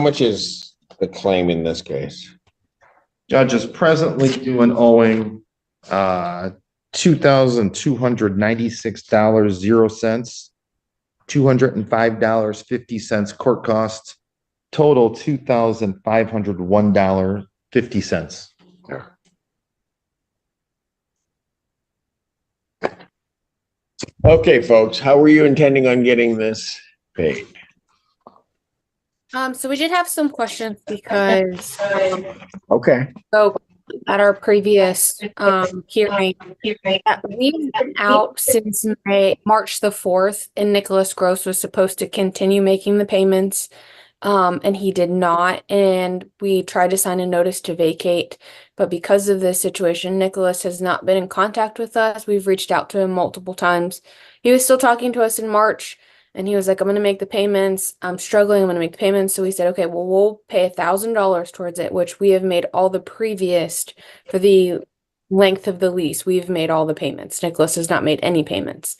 much is the claim in this case? Judge is presently owing $2,296.00, $205.50 court costs, total $2,501.50. Okay, folks, how were you intending on getting this paid? So we did have some questions because Okay. so at our previous hearing, we've been out since March the 4th, and Nicholas Gross was supposed to continue making the payments, and he did not. And we tried to sign a notice to vacate, but because of this situation, Nicholas has not been in contact with us. We've reached out to him multiple times. He was still talking to us in March. And he was like, I'm going to make the payments. I'm struggling. I'm going to make the payments. So we said, okay, well, we'll pay $1,000 towards it, which we have made all the previous for the length of the lease. We've made all the payments. Nicholas has not made any payments.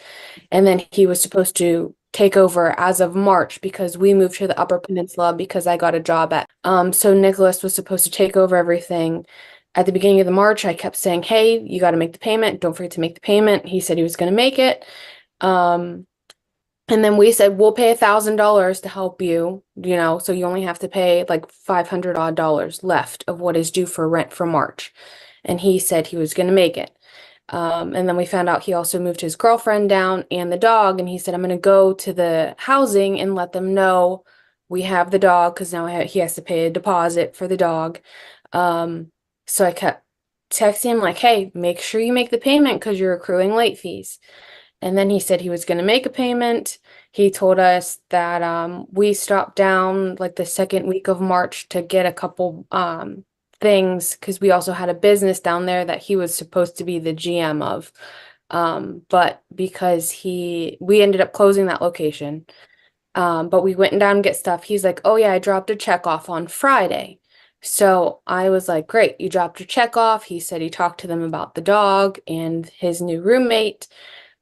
And then he was supposed to take over as of March because we moved to the Upper Peninsula because I got a job at. So Nicholas was supposed to take over everything. At the beginning of the March, I kept saying, hey, you got to make the payment. Don't forget to make the payment. He said he was going to make it. And then we said, we'll pay $1,000 to help you, so you only have to pay like $500 odd left of what is due for rent for March. And he said he was going to make it. And then we found out he also moved his girlfriend down and the dog. And he said, I'm going to go to the housing and let them know we have the dog because now he has to pay a deposit for the dog. So I kept texting him like, hey, make sure you make the payment because you're accruing late fees. And then he said he was going to make a payment. He told us that we stopped down like the second week of March to get a couple things because we also had a business down there that he was supposed to be the GM of. But because we ended up closing that location. But we went down and get stuff. He's like, oh yeah, I dropped a check off on Friday. So I was like, great, you dropped your check off. He said he talked to them about the dog and his new roommate.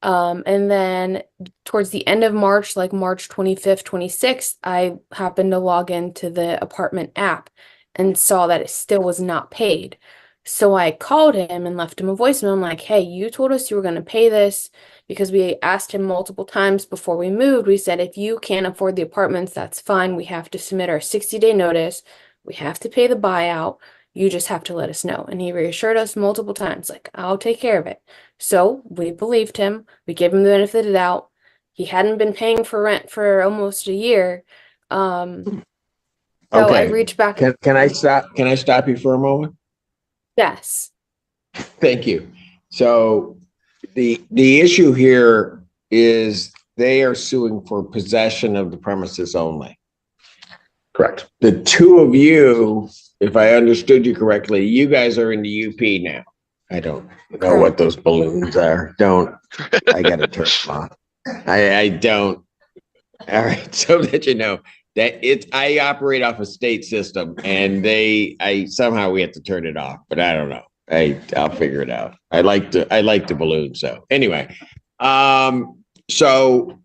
And then towards the end of March, like March 25th, 26th, I happened to log into the apartment app and saw that it still was not paid. So I called him and left him a voicemail. I'm like, hey, you told us you were going to pay this because we asked him multiple times before we moved. We said, if you can't afford the apartments, that's fine. We have to submit our 60-day notice. We have to pay the buyout. You just have to let us know. And he reassured us multiple times, like, I'll take care of it. So we believed him. We gave him the benefit of the doubt. He hadn't been paying for rent for almost a year. So I reached back. Can I stop? Can I stop you for a moment? Yes. Thank you. So the issue here is they are suing for possession of the premises only. Correct. The two of you, if I understood you correctly, you guys are in the UP now. I don't know what those balloons are. I got to turn them off. I don't. All right. So that you know that I operate off a state system and somehow we have to turn it off, but I don't know. I'll figure it out. I like the balloon. So anyway, so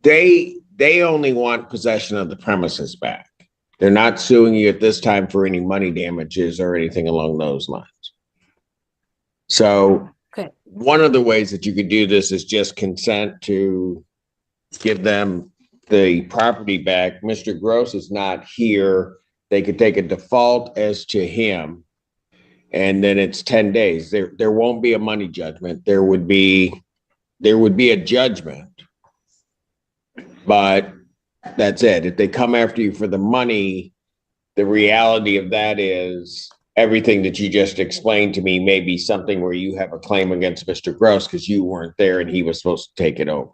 they only want possession of the premises back. They're not suing you at this time for any money damages or anything along those lines. So one of the ways that you could do this is just consent to give them the property back. Mr. Gross is not here. They could take a default as to him, and then it's 10 days. There won't be a money judgment. There would be a judgment, but that's it. If they come after you for the money, the reality of that is everything that you just explained to me may be something where you have a claim against Mr. Gross because you weren't there and he was supposed to take it over.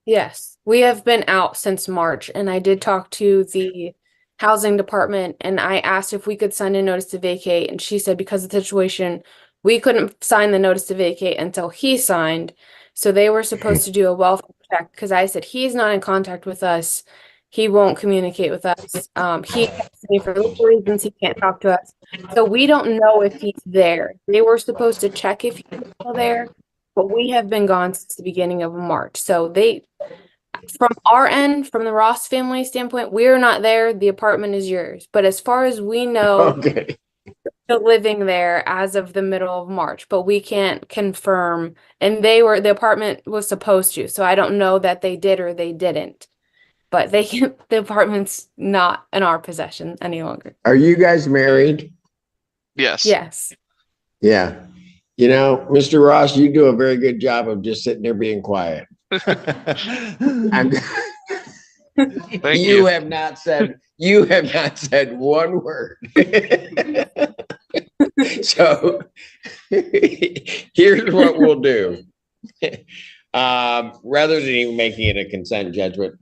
Yes, we have been out since March, and I did talk to the housing department and I asked if we could sign a notice to vacate, and she said because of the situation, we couldn't sign the notice to vacate until he signed. So they were supposed to do a welfare check because I said he's not in contact with us. He won't communicate with us. He texts me for legal reasons. He can't talk to us. So we don't know if he's there. They were supposed to check if he was still there, but we have been gone since the beginning of March. So from our end, from the Ross family standpoint, we're not there. The apartment is yours. But as far as we know, Okay. they're living there as of the middle of March, but we can't confirm. And the apartment was supposed to, so I don't know that they did or they didn't. But the apartment's not in our possession any longer. Are you guys married? Yes. Yes. Yeah. You know, Mr. Ross, you do a very good job of just sitting there being quiet. I'm, Thank you you. have not said one word. So here's what we'll do. Rather than even making it a consent judgment,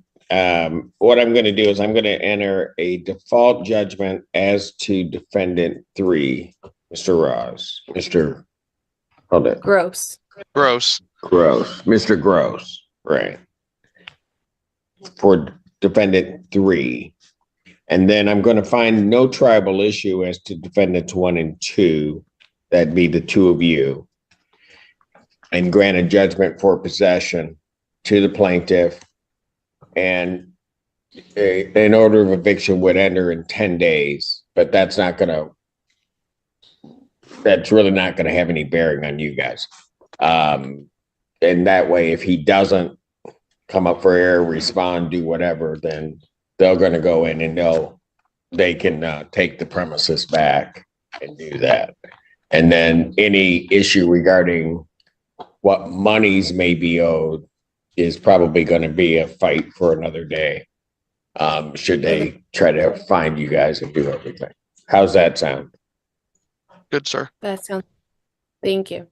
what I'm going to do is I'm going to enter a default judgment as to defendant 3, Mr. Ross, hold it, Gross. Gross. Mr. Gross, right, for defendant 3. And then I'm going to find no tribal issue as to defendants 1 and 2. That'd be the 2 of you. And grant a judgment for possession to the plaintiff. And an order of eviction would enter in 10 days, but that's really not going to have any bearing on you guys. And that way, if he doesn't come up for air, respond, do whatever, then they're going to go in and they can take the premises back and do that. And then any issue regarding what monies may be owed is probably going to be a fight for another day. Should they try to find you guys and do everything. How's that sound? Good, sir. That sounds. Thank you.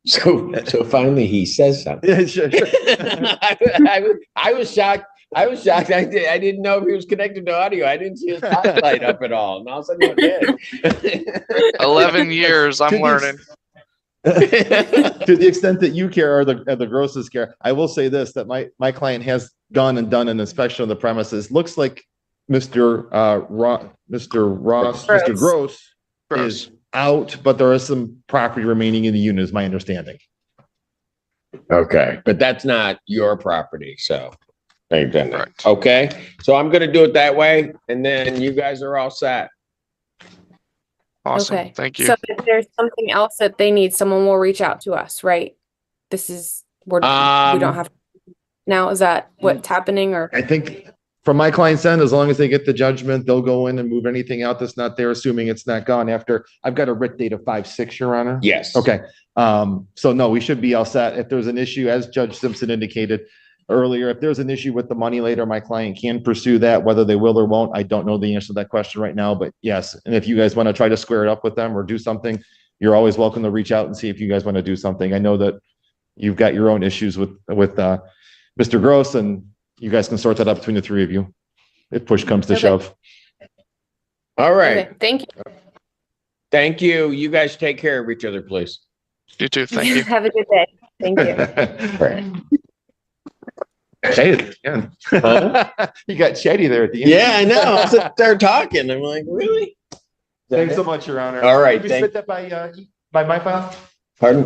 So finally he says something. Yeah, sure. I was shocked. I didn't know if he was connected to audio. I didn't see his top light up at all. And all of a sudden it did. 11 years. I'm learning. To the extent that you care or the grosses care, I will say this, that my client has gone and done an inspection of the premises. Looks like Mr. Gross is out, but there is some property remaining in the unit, is my understanding. Okay, but that's not your property, so they've done that. Correct. Okay, so I'm gonna do it that way, and then you guys are all set. Awesome. Okay. Thank you. So if there's something else that they need, someone will reach out to us, right? We don't have. Now, is that what's happening, or? I think from my client's end, as long as they get the judgment, they'll go in and move anything out that's not there, assuming it's not gone after. I've got a writ date of 5/6, Your Honor. Yes. Okay. So no, we should be all set. If there's an issue, as Judge Simpson indicated earlier, if there's an issue with the money later, my client can pursue that, whether they will or won't. I don't know the answer to that question right now, but yes. And if you guys want to try to square it up with them or do something, you're always welcome to reach out and see if you guys want to do something. I know that you've got your own issues with Mr. Gross, and you guys can sort that out between the 3 of you if push comes to Okay. shove. All right. Okay, thank you. Thank you. You guys take care of each other, please. You too. Thank you. Have a good day. Thank you. Right. Shady again. Huh? You got shady there at the end. Yeah, I know. They're talking. I'm like, really? Thanks so much, Your Honor. All right, Did you thank- submit that by my file? Pardon?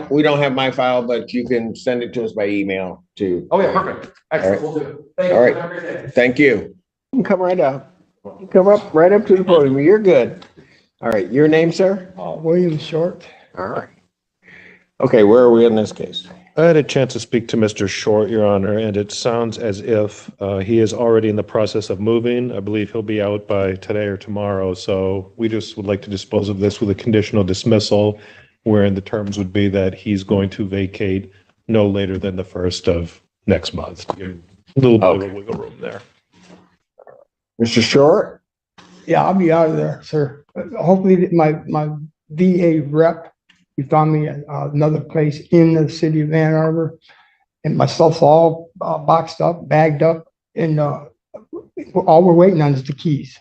We don't have my file, but you can send it to us by email too. Oh, yeah, perfect. Excellent. All Will do. Thank you. All right. Have a great day. Thank you. You can come right up. You can come up right up to the podium. You're good. All right. Your name, sir? William Short. All right. Okay, where are we in this case? I had a chance to speak to Mr. Short, Your Honor, and it sounds as if he is already in the process of moving. I believe he'll be out by today or tomorrow. So we just would like to dispose of this with a conditional dismissal, wherein the terms would be that he's going to vacate no later than the 1st of next month. A little bit of a wiggle room there. Mr. Short? Yeah, I'll be out of there, sir. Hopefully my VA rep, he found me another place in the city of Ann Arbor, and my stuff's all boxed up, bagged up, and all we're waiting on is the keys.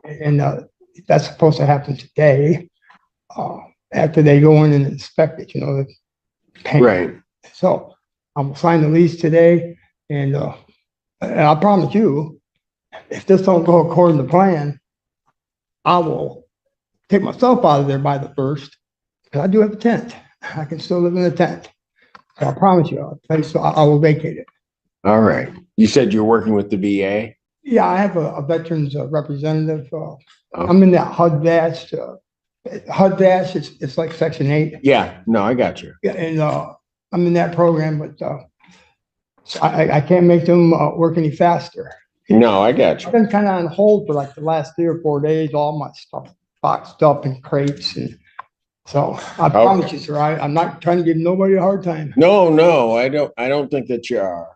And that's supposed to happen today, after they go in and inspect it, the paint. Right. So I'm gonna sign the lease today, and I promise you, if this don't go according to plan, I will take myself out of there by the 1st, because I do have a tent. I can still live in a tent. So I promise you, I will vacate it. All right. You said you're working with the VA? Yeah, I have a veterans representative. I'm in that HUD-VAST. HUD-VAST, it's like Section 8. Yeah, no, I got you. Yeah, and I'm in that program, but so I can't make them work any faster. No, I got I've you. been kind of on hold for like the last 3 or 4 days, all my stuff boxed up in crates. And so I promise you, sir, I'm not trying to give nobody a hard time. No, I don't think that you are,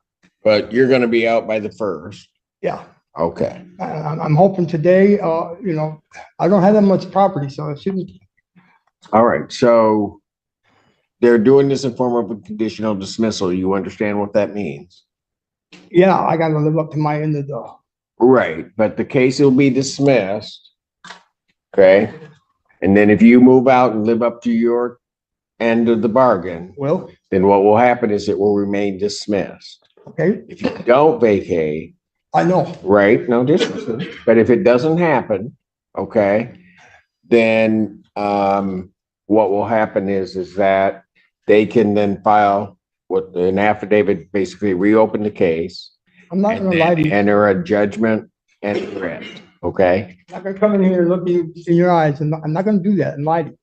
but you're gonna be out by the 1st. Yeah, Okay. I'm hoping today, you know, I don't have that much property, so it shouldn't. All right, so they're doing this in form of a conditional dismissal. You understand what that means? Yeah, I gotta live up to my end of the. Right, but the case will be dismissed. Okay? And then if you move out and live up to your end of the bargain, Well, then what will happen is it will remain dismissed. okay, If you don't vacate, I know. right, no dismissal, but if it doesn't happen, okay, then what will happen is that they can then file with an affidavit, basically reopen the case. I'm not And gonna lie to then you. enter a judgment and grant, okay? I'm not gonna come in here and look you in your eyes, and I'm not gonna do that and lie to you.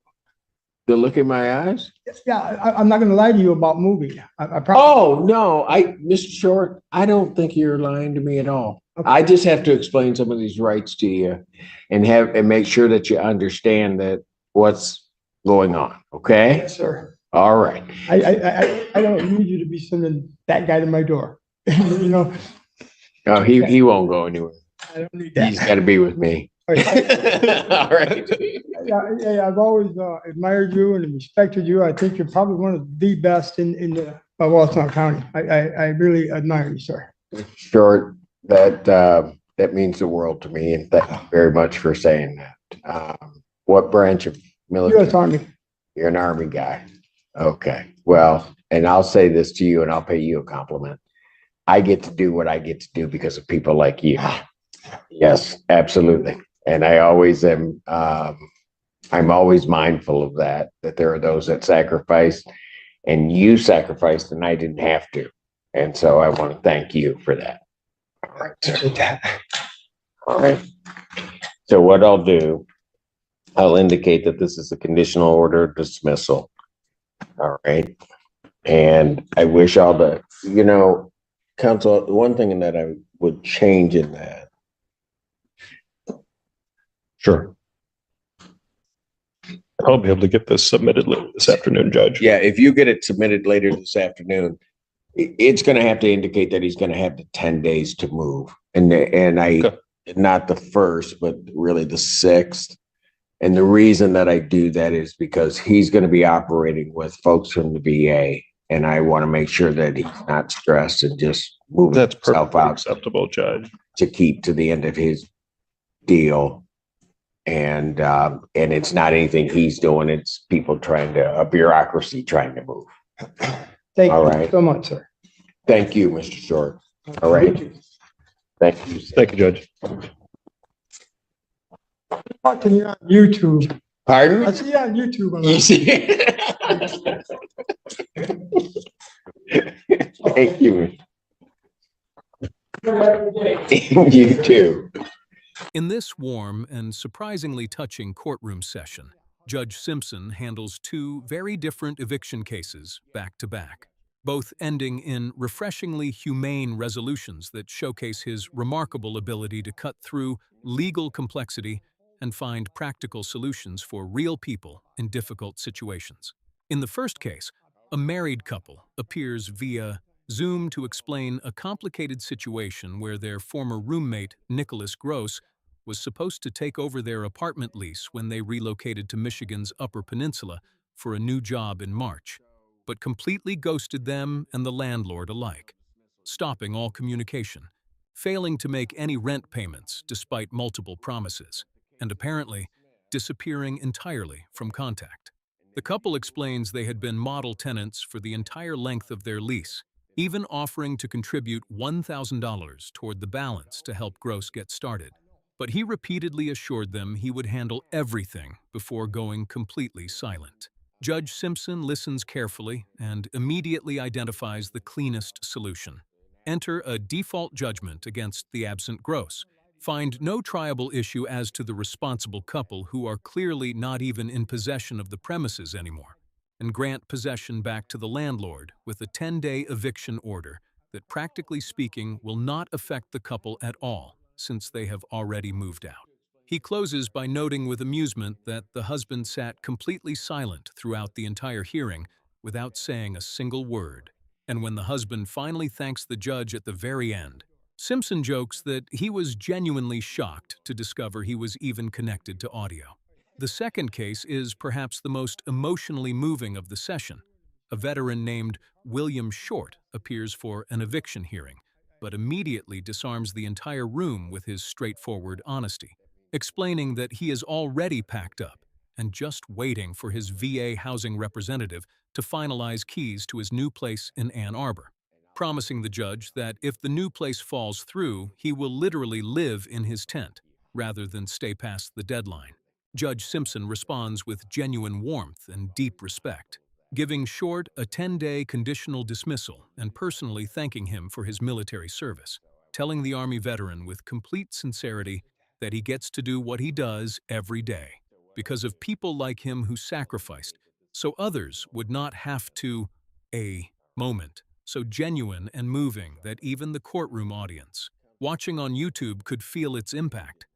The look in my eyes? Yeah, I'm not gonna lie to you about moving. I promise. Oh, no, Mr. Short, I don't think you're lying to me at all. I just have to explain some of these rights to you and make sure that you understand that what's going on, okay? Yes, sir. All right. I don't need you to be sending that guy to my door. You know, No, he won't go anywhere. I don't need He's that. got to be with me. All right. Yeah, I've always admired you and respected you. I think you're probably one of the best in the Walton County. I really admire you, sir. Short, that means the world to me, and thank you very much for saying that. What branch of military? U.S. Army. You're an Army guy. Okay, well, and I'll say this to you and I'll pay you a compliment. I get to do what I get to do because of people like you. Yes, absolutely. And I always am, I'm always mindful of that there are those that sacrifice, and you sacrificed and I didn't have to. And so I want to thank you for that. All right, sir. All right. So what I'll do, I'll indicate that this is a conditional order dismissal. All right. And I wish all the, counsel, one thing that I would change in that. Sure. I'll be able to get this submitted later this afternoon, Judge. Yeah, if you get it submitted later this afternoon, it's going to have to indicate that he's going to have the 10 days to move. And Okay. Not the 1st, but really the 6th. And the reason that I do that is because he's going to be operating with folks from the VA. And I want to make sure that he's not stressed and just moving That's himself perfectly out acceptable, Judge. to keep to the end of his deal. And it's not anything he's doing. It's people a bureaucracy trying to move. Thank All you right. so much, sir. Thank you, Mr. Short. All right. Thank you. Thank you, Judge. Watching you on YouTube. I Pardon? see you on YouTube. You see? Thank you. You too. In this warm and surprisingly touching courtroom session, Judge Simpson handles 2 very different eviction cases back to back, both ending in refreshingly humane resolutions that showcase his remarkable ability to cut through legal complexity and find practical solutions for real people in difficult situations. In the first case, a married couple appears via Zoom to explain a complicated situation where their former roommate, Nicholas Gross, was supposed to take over their apartment lease when they relocated to Michigan's Upper Peninsula for a new job in March, but completely ghosted them and the landlord alike, stopping all communication, failing to make any rent payments despite multiple promises, and apparently disappearing entirely from contact. The couple explains they had been model tenants for the entire length of their lease, even offering to contribute $1,000 toward the balance to help Gross get started. But he repeatedly assured them he would handle everything before going completely silent. Judge Simpson listens carefully and immediately identifies the cleanest solution: enter a default judgment against the absent gross, find no triable issue as to the responsible couple who are clearly not even in possession of the premises anymore, and grant possession back to the landlord with a 10-day eviction order that, practically speaking, will not affect the couple at all, since they have already moved out. He closes by noting with amusement that the husband sat completely silent throughout the entire hearing without saying a single word, and when the husband finally thanks the judge at the very end, Simpson jokes that he was genuinely shocked to discover he was even connected to audio. The second case is perhaps the most emotionally moving of the session. A veteran named William Short appears for an eviction hearing, but immediately disarms the entire room with his straightforward honesty, explaining that he is already packed up and just waiting for his VA housing representative to finalize keys to his new place in Ann Arbor, promising the judge that if the new place falls through, he will literally live in his tent rather than stay past the deadline. Judge Simpson responds with genuine warmth and deep respect, giving Short a 10-day conditional dismissal and personally thanking him for his military service, telling the Army veteran with complete sincerity that he gets to do what he does every day because of people like him who sacrificed so others would not have to. A moment so genuine and moving that even the courtroom audience, watching on YouTube, could feel its impact.